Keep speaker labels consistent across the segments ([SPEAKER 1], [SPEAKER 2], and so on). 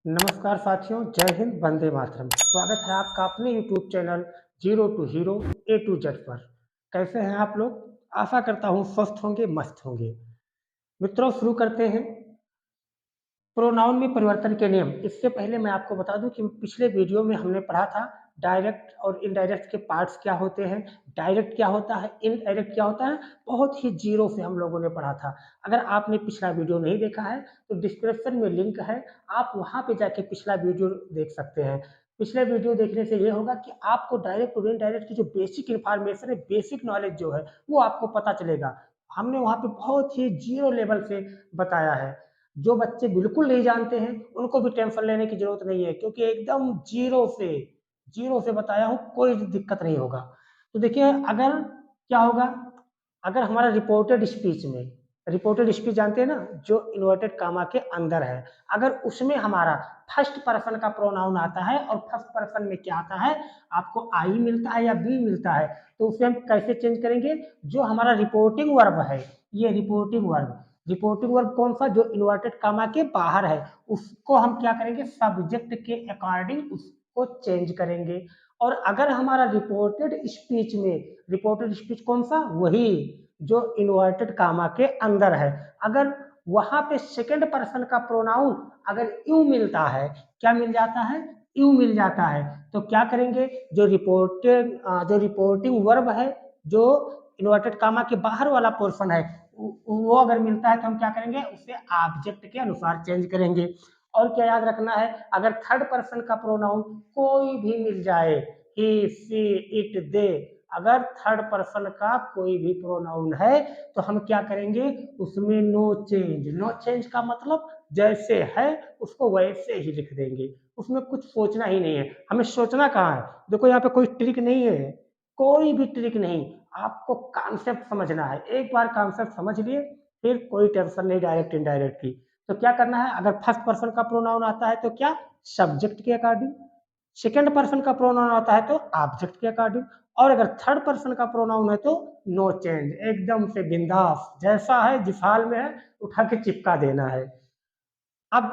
[SPEAKER 1] नमस्कार साथियों, जय हिंद, वंदे मातरम। स्वागत है आपका अपने YouTube channel zero to hero A to Z पर। कैसे हैं आप लोग? आशा करता हूँ स्वस्थ होंगे, मस्त होंगे। मित्रों, शुरू करते हैं। प्रोनाउन में परिवर्तन के नियम। इससे पहले मैं आपको बता दूं कि पिछले वीडियो में हमने पढ़ा था डायरेक्ट और इनडायरेक्ट के पार्ट्स क्या होते हैं, डायरेक्ट क्या होता है, इनडायरेक्ट क्या होता है। बहुत ही जीरो से हम लोगों ने पढ़ा था। अगर आपने पिछला वीडियो नहीं देखा है तो डिस्क्रिप्शन में लिंक है, आप वहां पे जाके पिछला वीडियो देख सकते हैं। पिछले वीडियो देखने से ये होगा कि आपको डायरेक्ट और इनडायरेक्ट की जो बेसिक इंफॉर्मेशन है, बेसिक नॉलेज जो है वो आपको पता चलेगा। हमने वहां पे बहुत ही जीरो लेवल से बताया है। जो बच्चे बिल्कुल नहीं जानते हैं उनको भी टेंशन लेने की जरूरत नहीं है, क्योंकि एकदम जीरो से बताया हूँ, कोई दिक्कत नहीं होगा। तो देखिए, अगर क्या होगा, अगर हमारा रिपोर्टेड स्पीच जानते हैं ना, जो इन्वर्टेड कामा के अंदर है, अगर उसमें हमारा फर्स्ट पर्सन का प्रोनाउन आता है और फर्स्ट पर्सन में क्या आता है, आपको आई मिलता है या बी मिलता है, तो उसे हम कैसे चेंज करेंगे? जो हमारा रिपोर्टिंग वर्ब है, ये रिपोर्टिंग वर्ब कौन सा? जो इन्वर्टेड कामा के बाहर है, उसको हम क्या करेंगे? सब्जेक्ट के अकॉर्डिंग उसको चेंज करेंगे। और अगर हमारा रिपोर्टेड स्पीच कौन सा? वही जो इन्वर्टेड कामा के अंदर है, अगर वहां पे सेकंड पर्सन का प्रोनाउन अगर यू मिलता है, क्या मिल जाता है? यू मिल जाता है, तो क्या करेंगे? जो रिपोर्टिंग वर्ब है, जो इन्वर्टेड कामा के बाहर वाला पोर्शन है, वो अगर मिलता है तो हम क्या करेंगे? उसे ऑब्जेक्ट के अनुसार चेंज करेंगे। और क्या याद रखना है? अगर थर्ड पर्सन का प्रोनाउन कोई भी मिल जाए, ही, सी, इट, दे, अगर थर्ड पर्सन का कोई भी प्रोनाउन है तो हम क्या करेंगे? उसमें नो चेंज का मतलब जैसे है उसको वैसे ही लिख देंगे। उसमें कुछ सोचना ही नहीं है। हमें सोचना कहाँ है? देखो, यहाँ पे कोई ट्रिक नहीं है, कोई भी ट्रिक नहीं। आपको कॉन्सेप्ट समझना है। एक बार कॉन्सेप्ट समझ लिए फिर कोई टेंशन नहीं डायरेक्ट इनडायरेक्ट की। तो क्या करना है? अगर फर्स्ट पर्सन का प्रोनाउन आता है तो क्या? सब्जेक्ट के अकॉर्डिंग। सेकंड पर्सन का प्रोनाउन आता है तो ऑब्जेक्ट के अकॉर्डिंग। और अगर थर्ड पर्सन का प्रोनाउन है तो नो चेंज, एकदम से बिंदास, जैसा है जिस हाल में है उठा के चिपका देना है। अब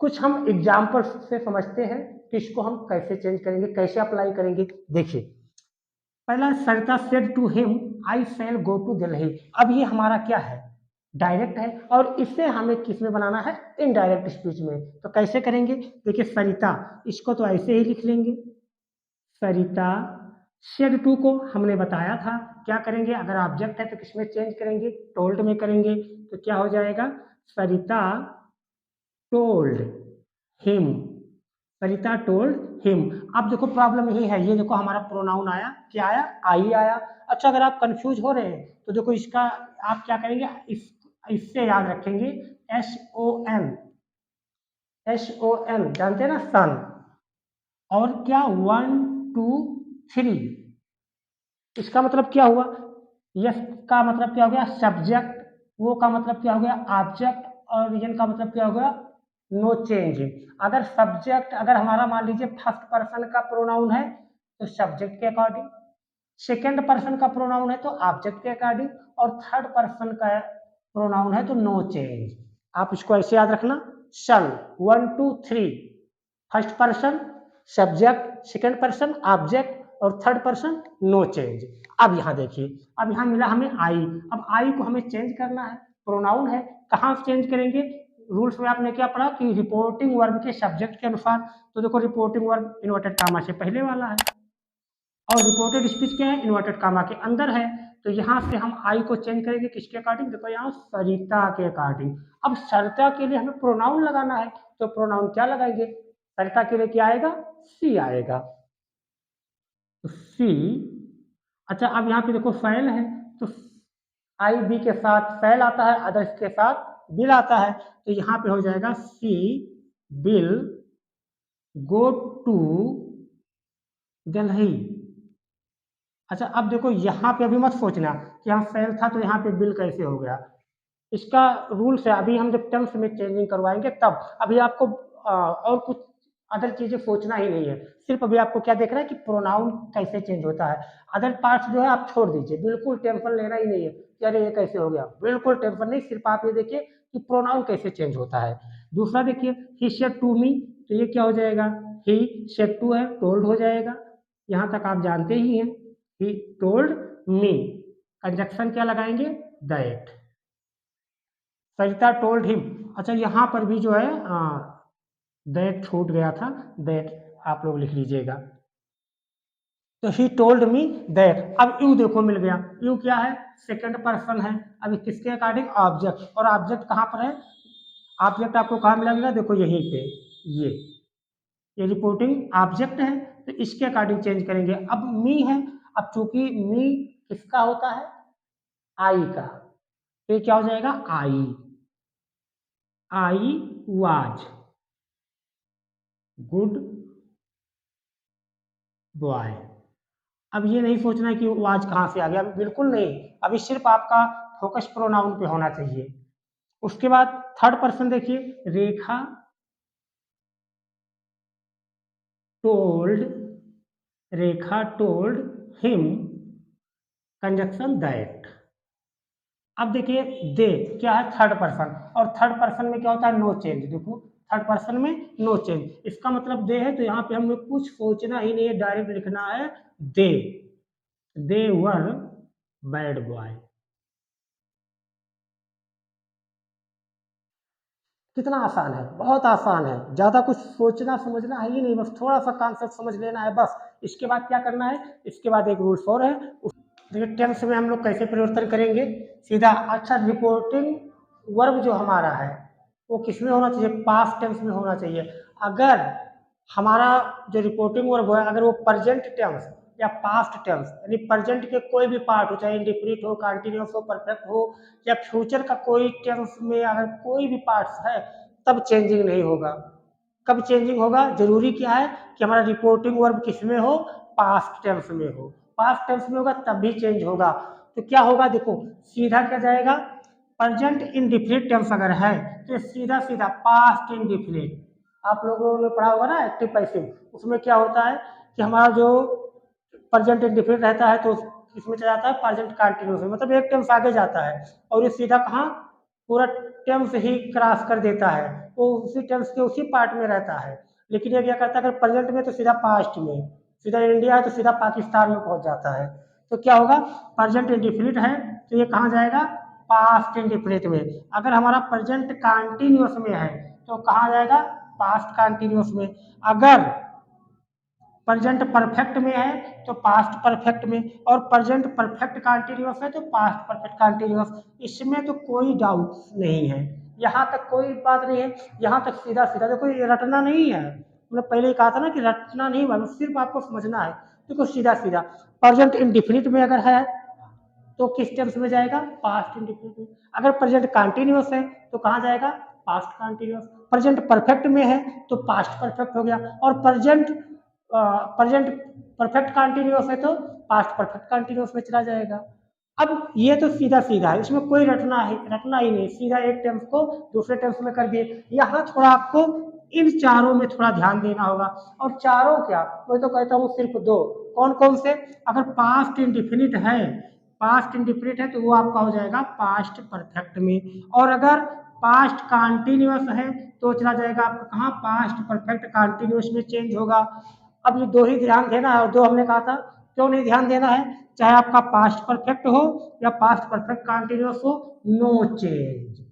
[SPEAKER 1] कुछ हम एग्जाम्पल से समझते हैं कि इसको हम कैसे चेंज करेंगे, कैसे अप्लाई करेंगे। देखिए, पहला, Sarita said to him I shall go to Delhi. अब ये हमारा क्या है? डायरेक्ट है, और इसे हमें किस में बनाना है? इनडायरेक्ट स्पीच में। तो कैसे करेंगे? देखिए, सरिता, इसको तो ऐसे ही लिख लेंगे, सरिता शेड टू को हमने बताया था क्या करेंगे? अगर ऑब्जेक्ट है तो किसमें चेंज करेंगे? टोल्ड में करेंगे। तो क्या हो जाएगा? सरिता टोल्ड हिम, सरिता टोल्ड हिम। अब देखो, प्रॉब्लम यही है, ये देखो हमारा प्रोनाउन आया, क्या आया? आई आया। अच्छा, अगर आप कंफ्यूज हो रहे हैं तो देखो इसका आप क्या करेंगे? इससे याद रखेंगे, एस ओ एन, जानते हैं ना, सन। और क्या? वन, टू, थ्री, इसका मतलब क्या हुआ? यस का मतलब क्या हो गया? सब्जेक्ट। वो का मतलब क्या हो गया? ऑब्जेक्ट। और रीजन का मतलब क्या हो गया? No change. अगर सब्जेक्ट, अगर हमारा मान लीजिए फर्स्ट पर्सन का प्रोनाउन है तो सब्जेक्ट के अकॉर्डिंग, सेकंड पर्सन का प्रोनाउन है तो ऑब्जेक्ट के अकॉर्डिंग, और थर्ड पर्सन का प्रोनाउन है तो नो चेंज। आप इसको ऐसे याद रखना, SON, one, two, three, first person subject, second person object, और थर्ड पर्सन नो चेंज। अब यहाँ देखिए, अब यहाँ मिला हमें आई। अब आई को हमें चेंज करना है, प्रोनाउन है, कहाँ चेंज करेंगे? रूल्स में आपने क्या पढ़ा कि रिपोर्टिंग वर्ब के सब्जेक्ट के अनुसार। तो देखो, रिपोर्टिंग वर्ब इन्वर्टेड कामा से पहले वाला है, और रिपोर्टेड स्पीच क्या है? इन्वर्टेड कामा के अंदर है। तो यहाँ से हम आई को चेंज करेंगे किसके अकॉर्डिंग? देखो यहाँ, सरिता के अकॉर्डिंग। अब सरिता के लिए हमें प्रोनाउन लगाना है, तो प्रोनाउन क्या लगाएंगे? सरिता के लिए क्या आएगा? सी आएगा, तो सी। अच्छा, अब यहाँ पे देखो फैल है, तो आई बी के साथ फैल आता है, अदर्स के साथ बिल आता है, तो यहाँ पे हो जाएगा सी बिल गो टू दिल्ली। अच्छा, अब देखो यहाँ पे अभी मत सोचना कि यहाँ फेल था तो यहाँ पे बिल कैसे हो गया। इसका रूल्स है, अभी हम जब टर्म्स में चेंजिंग करवाएंगे तब। अभी आपको और कुछ अदर चीजें सोचना ही नहीं है, सिर्फ अभी आपको क्या देखना है कि प्रोनाउन कैसे चेंज होता है। अदर पार्ट्स जो है आप छोड़ दीजिए, बिल्कुल टेंशन लेना ही नहीं है कि अरे ये कैसे हो गया, बिल्कुल टेंशन नहीं। सिर्फ आप ये देखिए कि प्रोनाउन कैसे चेंज होता है। दूसरा देखिए, ही सेड टू मी, तो ये क्या हो जाएगा, ही सेड टू है, टोल्ड हो जाएगा। यहाँ तक आप जानते ही हैं, ही टोल्ड मी, कंजक्शन क्या लगाएंगे, दैट। सरिता टोल्ड हिम, अच्छा यहाँ पर भी जो है दैट छूट गया था, दैट आप लोग लिख लीजिएगा। तो ही टोल्ड मी दैट। अब यू देखो मिल गया, यू क्या है, सेकंड पर्सन है। अब किसके अकॉर्डिंग, ऑब्जेक्ट, और ऑब्जेक्ट कहाँ पर है, ऑब्जेक्ट आपको कहाँ मिलेगा, देखो यहीं पे, ये रिपोर्टिंग ऑब्जेक्ट है, तो इसके अकॉर्डिंग चेंज करेंगे। अब मी है, अब चूंकि मी किसका होता है, आई का, तो ये क्या हो जाएगा, आई वाज गुड बॉय। अब ये नहीं सोचना है कि वाज कहाँ से आ गया, अभी बिल्कुल नहीं, अभी सिर्फ आपका फोकस प्रोनाउन पे होना चाहिए। उसके बाद थर्ड पर्सन देखिए, Rekha told, Rekha told him, conjunction that. अब देखिए दे क्या है, थर्ड पर्सन, और थर्ड पर्सन में क्या होता है, नो चेंज। देखो थर्ड पर्सन में नो चेंज, इसका मतलब दे है, तो यहाँ पे हमें कुछ सोचना ही नहीं है, डायरेक्ट लिखना है दे वर बैड बॉय। कितना आसान है, बहुत आसान है, ज्यादा कुछ सोचना समझना है ही नहीं, बस थोड़ा सा कॉन्सेप्ट समझ लेना है बस। इसके बाद क्या करना है, इसके बाद एक रूल्स और है, देखिए टेंस में हम लोग कैसे परिवर्तन करेंगे सीधा। अच्छा, रिपोर्टिंग वर्ब जो हमारा है वो किस में होना चाहिए, पास्ट टेंस में होना चाहिए। अगर हमारा जो रिपोर्टिंग वर्ब है, अगर वो प्रेजेंट टेंस या पास्ट टेंस, यानी प्रेजेंट के कोई भी पार्ट हो, चाहे इंडिफिनिट हो, कंटीन्यूअस हो, परफेक्ट हो, या फ्यूचर का कोई टेंस में अगर कोई भी पार्ट्स है, तब चेंजिंग नहीं होगा। कब चेंजिंग होगा, जरूरी क्या है कि हमारा रिपोर्टिंग वर्ब किस में हो, पास्ट टेंस में हो। पास्ट टेंस में होगा तब भी चेंज होगा। तो क्या होगा, देखो सीधा क्या जाएगा, प्रेजेंट इंडिफिनिट टेंस अगर है तो सीधा सीधा पास्ट इंडिफिनिट। आप लोगों ने पढ़ा होगा ना एक्टिव पैसिव, उसमें क्या होता है कि हमारा जो प्रेजेंट इंडिफिनिट रहता है तो इसमें चला जाता है प्रेजेंट कंटिन्यूस में, मतलब एक टेंस आगे जाता है और ये सीधा कहाँ, पूरा टेंस ही क्रॉस कर देता है, वो उसी टेंस के उसी पार्ट में रहता है। लेकिन ये क्या करता है, अगर प्रेजेंट में तो सीधा पास्ट में, सीधा इंडिया है तो सीधा पाकिस्तान में पहुंच जाता है। तो क्या होगा, प्रेजेंट इंडिफिनिट है तो ये कहाँ जाएगा, पास्ट इंडिफिनिट में। अगर हमारा प्रेजेंट कंटिन्यूस में है तो कहाँ जाएगा, पास्ट कंटिन्यूस में। अगर प्रेजेंट परफेक्ट में है तो पास्ट परफेक्ट में, और प्रेजेंट परफेक्ट कंटीन्यूअस है तो पास्ट परफेक्ट कंटीन्यूअस। इसमें तो कोई डाउट नहीं है, यहाँ तक कोई बात नहीं है, यहाँ तक सीधा सीधा देखो, ये रटना नहीं है। मैंने पहले ही कहा था ना कि रटना नहीं, सिर्फ आपको समझना है। देखो सीधा सीधा प्रेजेंट इंडिफिनिट में अगर है तो किस टेंस में जाएगा, पास्ट इंडिफिनिट में। अगर प्रेजेंट कंटीन्यूअस है तो कहाँ जाएगा, पास्ट कंटीन्यूअस। प्रेजेंट परफेक्ट में है तो पास्ट परफेक्ट हो गया, और प्रेजेंट परफेक्ट कंटीन्यूअस है तो पास्ट परफेक्ट कंटीन्यूअस में चला जाएगा। अब ये तो सीधा सीधा है, इसमें कोई रटना ही नहीं, सीधा एक टेंस को दूसरे टेंस में कर दिए। यहाँ थोड़ा आपको इन चारों में थोड़ा ध्यान देना होगा, और चारों क्या, मैं तो कहता हूँ सिर्फ दो। कौन कौन से, अगर पास्ट इंडिफिनिट है, पास्ट इंडिफिनिट है तो वो आपका हो जाएगा पास्ट परफेक्ट में, और अगर पास्ट कंटीन्यूअस है तो चला जाएगा आपका कहाँ, पास्ट परफेक्ट कंटीन्यूअस में चेंज होगा। अब ये दो ही ध्यान देना है, और दो हमने कहा था, क्यों नहीं ध्यान देना है, चाहे आपका पास्ट परफेक्ट हो या पास्ट परफेक्ट कंटीन्यूअस हो, नो चेंज।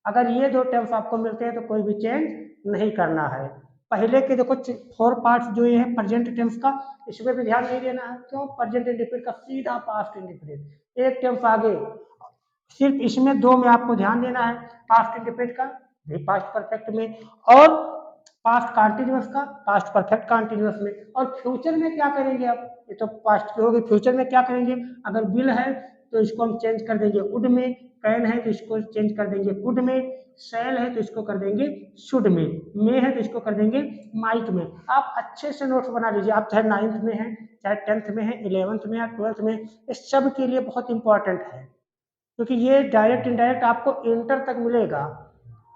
[SPEAKER 1] अगर ये दो टर्म्स आपको मिलते हैं तो कोई भी चेंज नहीं करना है। पहले के देखो फोर पार्ट्स जो ये है प्रेजेंट टेंस का, इसमें भी ध्यान नहीं देना है, क्यों, प्रेजेंट इंडिफिनिट का सीधा पास्ट इंडिफिनिट, एक टेंस आगे। सिर्फ इसमें दो में आपको ध्यान देना है, पास्ट इंडिफिनिट का भी पास्ट परफेक्ट में, और पास्ट कंटीन्यूअस का पास्ट परफेक्ट कंटीन्यूअस में। और फ्यूचर में क्या करेंगे, अब ये तो पास्ट की होगी, फ्यूचर में क्या करेंगे, अगर विल है तो इसको हम चेंज कर देंगे वुड में, कैन है तो इसको चेंज कर देंगे कुड में, शैल है तो इसको कर देंगे शुड में, मे है तो इसको कर देंगे माइट में। आप अच्छे से नोट्स बना लीजिए, आप चाहे 9th में है, चाहे 10th में है, 11th में या 12th में, इस सब के लिए बहुत इंपॉर्टेंट है, क्योंकि ये डायरेक्ट इनडायरेक्ट आपको इंटर तक मिलेगा,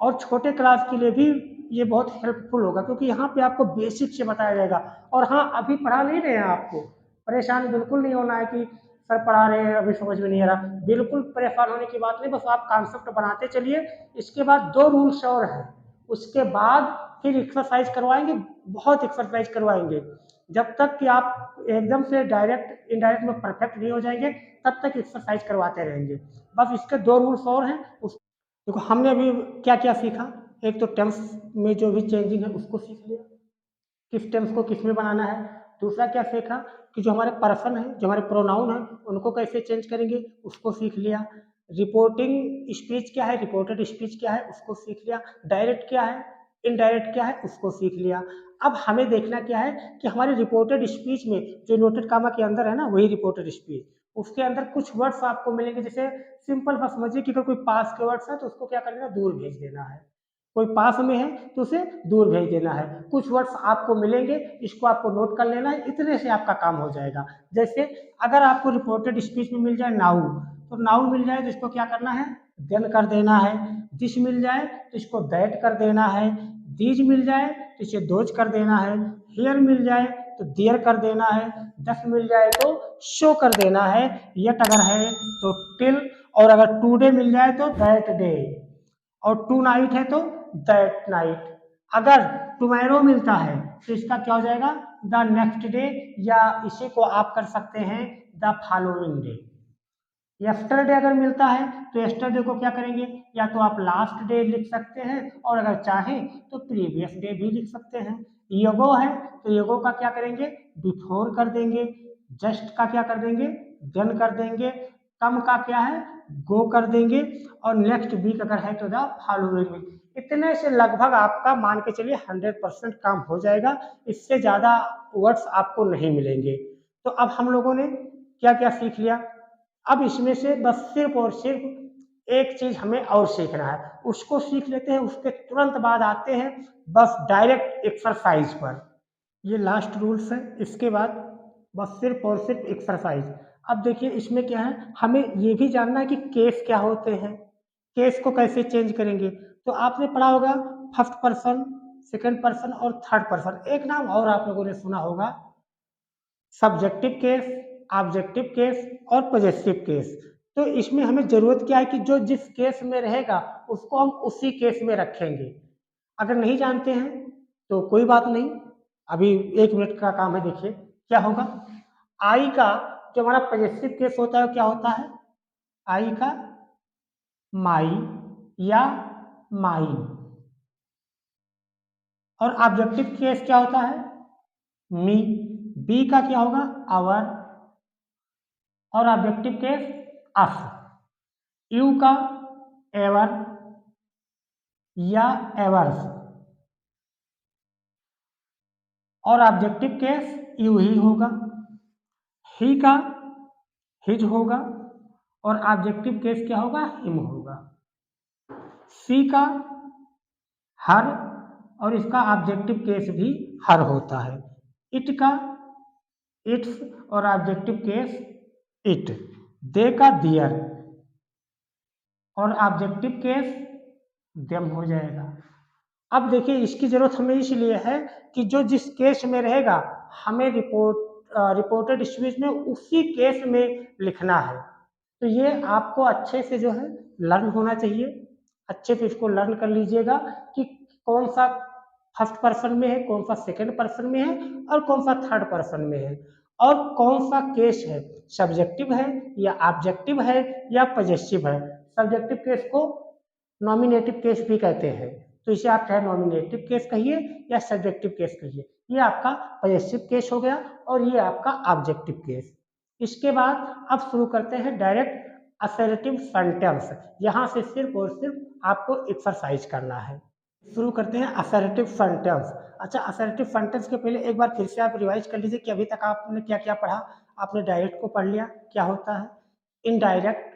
[SPEAKER 1] और छोटे क्लास के लिए भी ये बहुत हेल्पफुल होगा, क्योंकि यहाँ पे आपको बेसिक से बताया जाएगा। और हाँ, अभी पढ़ा नहीं रहे हैं आपको, परेशान बिल्कुल नहीं होना है कि सर पढ़ा रहे हैं अभी समझ में नहीं आ रहा, बिल्कुल परेशान होने की बात नहीं, बस आप कॉन्सेप्ट बनाते चलिए। इसके बाद दो रूल्स और हैं, उसके बाद फिर एक्सरसाइज करवाएंगे, बहुत एक्सरसाइज करवाएंगे, जब तक कि आप एकदम से डायरेक्ट इनडायरेक्ट में परफेक्ट नहीं हो जाएंगे तब तक एक्सरसाइज करवाते रहेंगे। बस इसके 2 रूल्स और हैं। उस देखो हमने अभी क्या क्या सीखा, एक तो टेंस में जो भी चेंजिंग है उसको सीख लिया, किस टेंस को किस में बनाना है। दूसरा क्या सीखा कि जो हमारे पर्सन है, जो हमारे प्रोनाउन है, उनको कैसे चेंज करेंगे उसको सीख लिया। रिपोर्टिंग स्पीच क्या है, रिपोर्टेड स्पीच क्या है उसको सीख लिया। डायरेक्ट क्या है, इनडायरेक्ट क्या है उसको सीख लिया। अब हमें देखना क्या है कि हमारे रिपोर्टेड स्पीच में जो नोटेड कामा के अंदर है ना, वही रिपोर्टेड स्पीच, उसके अंदर कुछ वर्ड्स आपको मिलेंगे। जैसे सिंपल सा समझिए कि अगर कोई पास के वर्ड्स है तो उसको क्या कर देना, दूर भेज देना है। कोई पास में है तो उसे दूर भेज देना है। कुछ वर्ड्स आपको मिलेंगे, इसको आपको नोट कर लेना है, इतने से आपका काम हो जाएगा। जैसे अगर आपको रिपोर्टेड स्पीच में मिल जाए नाउ, तो नाउ मिल जाए तो इसको क्या करना है, देन कर देना है। दिस मिल जाए तो इसको दैट कर देना है। दीज मिल जाए तो इसे दोज कर देना है। हियर मिल जाए तो दियर कर देना है। दस मिल जाए तो शो कर देना है। यट अगर है तो टिल, और अगर टुडे मिल जाए तो दैट डे, और टू नाइट है तो दैट नाइट। अगर टुमारो मिलता है तो इसका क्या हो जाएगा, द नेक्स्ट डे, या इसी को आप कर सकते हैं द फॉलोइंग डे। यस्टरडे अगर मिलता है तो यस्टरडे को क्या करेंगे, या तो आप लास्ट डे लिख सकते हैं, और अगर चाहें तो प्रीवियस डे भी लिख सकते हैं। यगो है तो यगो का क्या करेंगे, बिफोर कर देंगे। जस्ट का क्या कर देंगे, देन कर देंगे। कम का क्या है, गो कर देंगे। और नेक्स्ट वीक अगर है तो द फॉलोइंग वीक। इतने से लगभग आपका मान के चलिए 100% काम हो जाएगा। इससे ज़्यादा वर्ड्स आपको नहीं मिलेंगे। तो अब हम लोगों ने क्या क्या सीख लिया। अब इसमें से बस सिर्फ और सिर्फ एक चीज हमें और सीखना है, उसको सीख लेते हैं। उसके तुरंत बाद आते हैं बस डायरेक्ट एक्सरसाइज पर। ये लास्ट रूल्स है, इसके बाद बस सिर्फ और सिर्फ एक्सरसाइज। अब देखिए इसमें क्या है, हमें ये भी जानना है कि केस क्या होते हैं, केस को कैसे चेंज करेंगे। तो आपने पढ़ा होगा फर्स्ट पर्सन, सेकंड पर्सन और थर्ड पर्सन। एक नाम और आप लोगों ने सुना होगा, सब्जेक्टिव केस, ऑब्जेक्टिव केस और पॉजेसिव केस। तो इसमें हमें जरूरत क्या है कि जो जिस केस में रहेगा उसको हम उसी केस में रखेंगे। अगर नहीं जानते हैं तो कोई बात नहीं, अभी 1 मिनट का काम है। देखिए क्या होगा, आई का जो हमारा पॉजेसिव केस होता है क्या होता है, आई का माई या माइन। और ऑब्जेक्टिव केस क्या होता है, मी। बी का क्या होगा, आवर। और ऑब्जेक्टिव केस अस। यू का एवर या एवर्स। और ऑब्जेक्टिव केस यू ही होगा। ही का हिज होगा। और ऑब्जेक्टिव केस क्या होगा, हिम होगा। सी का हर, और इसका ऑब्जेक्टिव केस भी हर होता है। इट का इट्स, और ऑब्जेक्टिव केस इट। दे का दियर, और ऑब्जेक्टिव केस देम हो जाएगा। अब देखिए इसकी जरूरत हमें इसलिए है कि जो जिस केस में रहेगा हमें रिपोर्टेड स्पीच में उसी केस में लिखना है। तो ये आपको अच्छे से जो है लर्न होना चाहिए। अच्छे से इसको लर्न कर लीजिएगा कि कौन सा फर्स्ट पर्सन में है, कौन सा सेकंड पर्सन में है, और कौन सा थर्ड पर्सन में है, और कौन सा केस है, सब्जेक्टिव है या ऑब्जेक्टिव है या पॉजेसिव है। सब्जेक्टिव केस को नॉमिनेटिव केस भी कहते हैं, तो इसे आप चाहे नॉमिनेटिव केस कहिए या सब्जेक्टिव केस कहिए। ये आपका पॉजेसिव केस हो गया और ये आपका ऑब्जेक्टिव केस। इसके बाद अब शुरू करते हैं डायरेक्ट असर्टिव सेंटेंस। यहाँ से सिर्फ और सिर्फ आपको एक्सरसाइज करना है। शुरू करते हैं असर्टिव सेंटेंस। अच्छा, असर्टिव सेंटेंस के पहले एक बार फिर से आप रिवाइज कर लीजिए कि अभी तक आपने क्या क्या पढ़ा। आपने डायरेक्ट को पढ़ लिया, क्या होता है, इनडायरेक्ट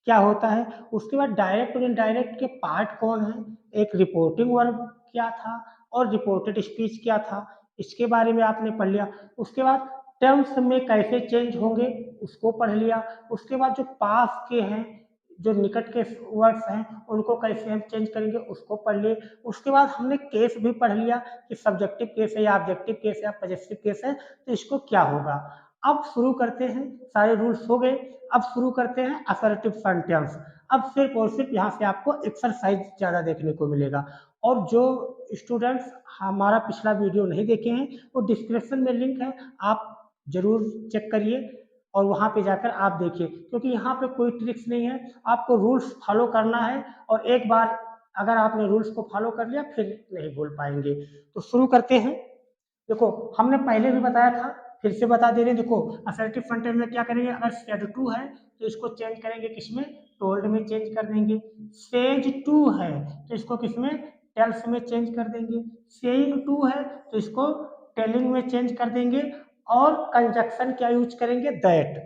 [SPEAKER 1] क्या होता है, उसके बाद डायरेक्ट और इनडायरेक्ट के पार्ट कौन है, एक रिपोर्टिंग वर्ब क्या था और रिपोर्टेड स्पीच क्या था, इसके बारे में आपने पढ़ लिया। उसके बाद टर्म्स में कैसे चेंज होंगे उसको पढ़ लिया। उसके बाद जो पास के हैं, जो निकट के वर्ड्स हैं उनको कैसे हम चेंज करेंगे उसको पढ़ लिए। उसके बाद हमने केस भी पढ़ लिया कि सब्जेक्टिव केस है या ऑब्जेक्टिव केस है या पॉजेसिव केस है, तो इसको क्या होगा। अब शुरू करते हैं, सारे रूल्स हो गए। अब शुरू करते हैं असर्टिव सेंटेंस। अब सिर्फ और सिर्फ यहाँ से आपको एक्सरसाइज ज़्यादा देखने को मिलेगा। और जो स्टूडेंट्स हमारा पिछला वीडियो नहीं देखे हैं वो डिस्क्रिप्शन में लिंक है, आप जरूर चेक करिए और वहाँ पे जाकर आप देखिए, क्योंकि यहाँ पे कोई ट्रिक्स नहीं है, आपको रूल्स फॉलो करना है और एक बार अगर आपने रूल्स को फॉलो कर लिया फिर नहीं भूल पाएंगे। तो शुरू करते हैं। देखो हमने पहले भी बताया था, फिर से बता दे रहे हैं। देखो असर्टिव फ्रंट एंड में क्या करेंगे, अगर सेड टू है तो इसको चेंज करेंगे किसमें, टोल्ड में चेंज कर देंगे। सेज टू है तो इसको किसमें, टेल्स में चेंज कर देंगे। सेइंग टू है तो इसको टेलिंग में चेंज कर देंगे। और कंजक्शन क्या यूज करेंगे, दैट।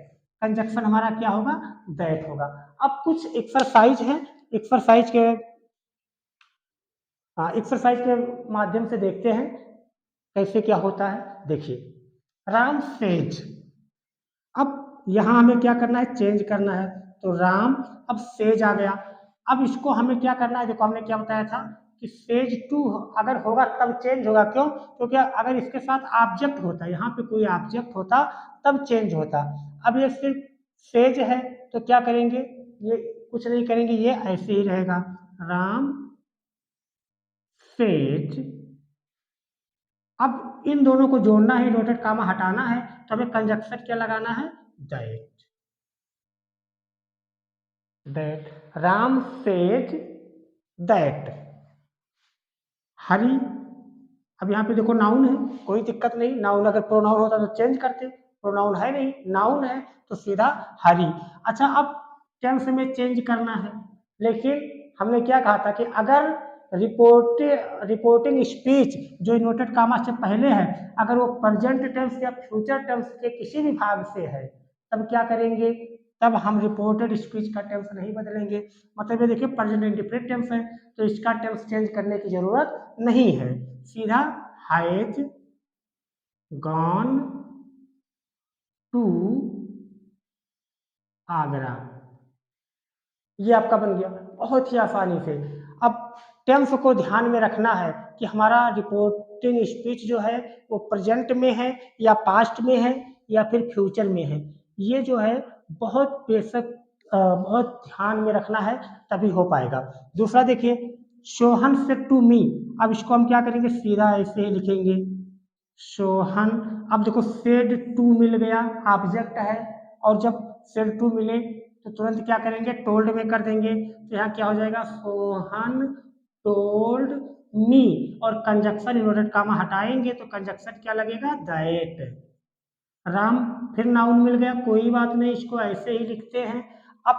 [SPEAKER 1] कंजक्शन हमारा क्या होगा, दैट होगा। अब कुछ एक्सरसाइज है, एक्सरसाइज के एक्सरसाइज के माध्यम से देखते हैं कैसे क्या होता है। देखिए राम सेज, अब यहाँ हमें क्या करना है, चेंज करना है। तो राम, अब सेज आ गया। अब इसको हमें क्या करना है, देखो हमने क्या बताया था कि सेज टू अगर होगा तब चेंज होगा। क्यों, क्योंकि अगर इसके साथ ऑब्जेक्ट होता, यहाँ पे कोई ऑब्जेक्ट होता तब चेंज होता। अब ये सिर्फ सेज है तो क्या करेंगे, ये कुछ नहीं करेंगे, ये ऐसे ही रहेगा, राम सेज। अब इन दोनों को जोड़ना है, इन्वर्टेड कामा हटाना है, तो हमें कंजक्शन क्या लगाना है, that. That Ram says that Hari. अब यहाँ पे देखो नाउन है, कोई दिक्कत नहीं, नाउन अगर प्रोनाउन होता तो चेंज करते, प्रोनाउन है नहीं, नाउन है तो सीधा हरी। अच्छा अब टेंस में चेंज करना है, लेकिन हमने क्या कहा था कि अगर रिपोर्टिंग स्पीच जो इन्वर्टेड कामा से पहले है, अगर वो प्रेजेंट टेंस या फ्यूचर टेंस के किसी भी भाग से है तब क्या करेंगे, तब हम रिपोर्टेड स्पीच का टेंस नहीं बदलेंगे। मतलब ये देखिए प्रेजेंट इंडिफिनिट टेंस है तो इसका टेंस चेंज करने की जरूरत नहीं है, सीधा हैज गॉन टू आगरा, ये आपका बन गया बहुत ही आसानी से। अब टेंस को ध्यान में रखना है कि हमारा रिपोर्टिंग स्पीच जो है वो प्रेजेंट में है या पास्ट में है या फिर फ्यूचर में है, ये जो है बहुत बेसिक, बहुत ध्यान में रखना है तभी हो पाएगा। दूसरा देखिए सोहन से टू मी, अब इसको हम क्या करेंगे, सीधा ऐसे ही लिखेंगे सोहन। अब देखो सेड टू मिल गया, ऑब्जेक्ट है, और जब सेड टू मिले तो तुरंत क्या करेंगे, टोल्ड में कर देंगे। तो यहाँ क्या हो जाएगा, सोहन टोल्ड मी, और कंजक्शन इन्वर्टेड कामा हटाएंगे तो कंजक्शन क्या लगेगा, दैट। राम फिर नाउन मिल गया, कोई बात नहीं, इसको ऐसे ही लिखते हैं। अब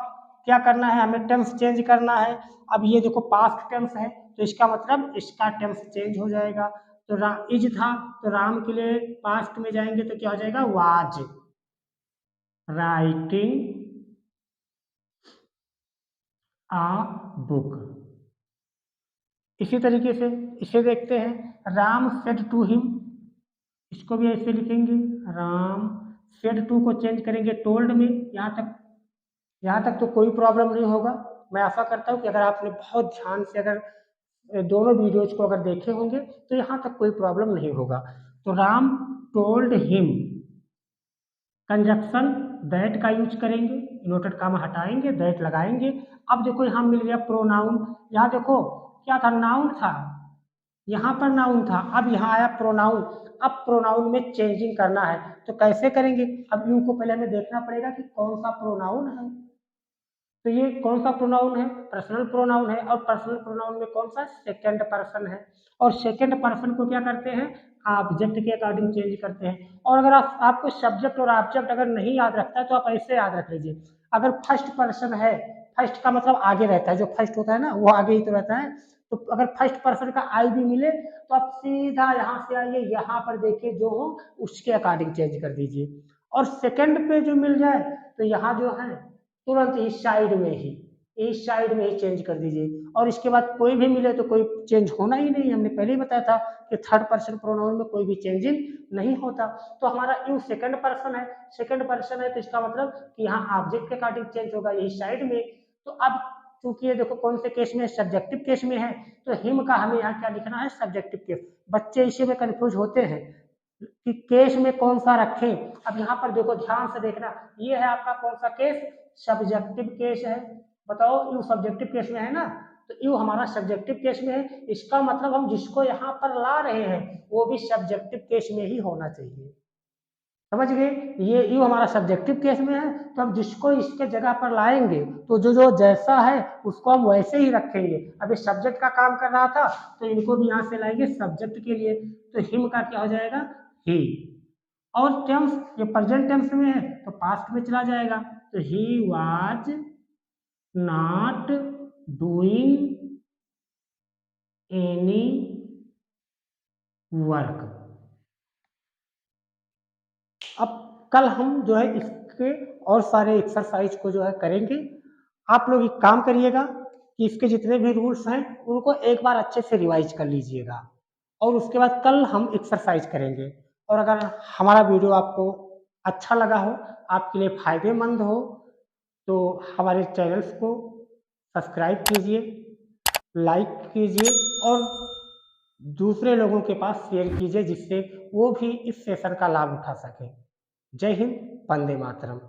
[SPEAKER 1] क्या करना है, हमें टेंस चेंज करना है। अब ये देखो पास्ट टेंस है तो इसका मतलब इसका टेंस चेंज हो जाएगा। तो इज था तो राम के लिए पास्ट में जाएंगे तो क्या हो जाएगा, वाज राइटिंग आ बुक। इसी तरीके से इसे देखते हैं, राम सेड टू हिम, इसको भी ऐसे लिखेंगे, राम सेड टू को चेंज करेंगे टोल्ड में। यहाँ तक तो कोई प्रॉब्लम नहीं होगा। मैं आशा करता हूँ कि अगर आपने बहुत ध्यान से अगर दोनों वीडियोज को अगर देखे होंगे तो यहाँ तक कोई प्रॉब्लम नहीं होगा। तो Ram told him, conjunction that का यूज करेंगे, इन्वर्टेड कामा हटाएंगे, दैट लगाएंगे। अब देखो यहाँ मिल गया प्रोनाउन, यहाँ देखो क्या था, नाउन था, यहाँ पर नाउन था, अब यहाँ आया प्रोनाउन। अब प्रोनाउन में चेंजिंग करना है तो कैसे करेंगे, अब इनको पहले हमें देखना पड़ेगा कि कौन सा प्रोनाउन है। तो ये कौन सा प्रोनाउन है, पर्सनल प्रोनाउन है, और पर्सनल प्रोनाउन में कौन सा, सेकंड पर्सन है। और सेकंड पर्सन को क्या करते हैं, ऑब्जेक्ट के अकॉर्डिंग चेंज करते हैं। और अगर आपको सब्जेक्ट और ऑब्जेक्ट अगर नहीं याद रखता है तो आप ऐसे याद रख लीजिए, अगर फर्स्ट पर्सन है, फर्स्ट का मतलब आगे रहता है, जो फर्स्ट होता है ना वो आगे ही तो रहता है। तो अगर फर्स्ट पर्सन का आई भी मिले तो आप सीधा यहाँ से आइए, यहाँ पर देखिए जो हो उसके अकॉर्डिंग चेंज कर दीजिए। और सेकंड पे जो मिल जाए तो यहाँ जो है तुरंत ही साइड में ही, इस साइड में ही चेंज कर दीजिए। और इसके बाद कोई भी मिले तो कोई चेंज होना ही नहीं, हमने पहले ही बताया था कि थर्ड पर्सन प्रोनाउन में कोई भी चेंजिंग नहीं होता। तो हमारा यू सेकंड पर्सन है, सेकंड पर्सन है तो इसका मतलब कि यहाँ ऑब्जेक्ट के अकॉर्डिंग चेंज होगा, यही साइड में। तो अब चूंकि ये देखो कौन से केस में, सब्जेक्टिव केस में है, तो हिम का हमें यहाँ क्या लिखना है, सब्जेक्टिव केस। बच्चे इसी में कंफ्यूज होते हैं कि केस में कौन सा रखें। अब यहाँ पर देखो ध्यान से देखना, ये है आपका कौन सा केस, सब्जेक्टिव केस है। बताओ यू सब्जेक्टिव केस में है ना, तो यू हमारा सब्जेक्टिव केस में है। इसका मतलब हम जिसको यहाँ पर ला रहे हैं वो भी सब्जेक्टिव केस में ही होना चाहिए। समझ गए? ये यू हमारा सब्जेक्टिव केस में है, तो हम जिसको इसके जगह पर लाएंगे तो जो जो जैसा है उसको हम वैसे ही रखेंगे। अभी सब्जेक्ट का काम कर रहा था तो इनको भी यहाँ से लाएंगे सब्जेक्ट के लिए, तो हिम का क्या हो जाएगा? ही। और टेंस, ये प्रेजेंट टेंस में है तो पास्ट में चला जाएगा, तो he was not doing any work. अब कल हम जो है इसके और सारे एक्सरसाइज को जो है करेंगे। आप लोग एक काम करिएगा कि इसके जितने भी रूल्स हैं उनको एक बार अच्छे से रिवाइज कर लीजिएगा, और उसके बाद कल हम एक्सरसाइज करेंगे। और अगर हमारा वीडियो आपको अच्छा लगा हो, आपके लिए फायदेमंद हो, तो हमारे चैनल्स को सब्सक्राइब कीजिए, लाइक कीजिए और दूसरे लोगों के पास शेयर कीजिए, जिससे वो भी इस सेशन का लाभ उठा सकें। जय हिंद, वंदे मातरम।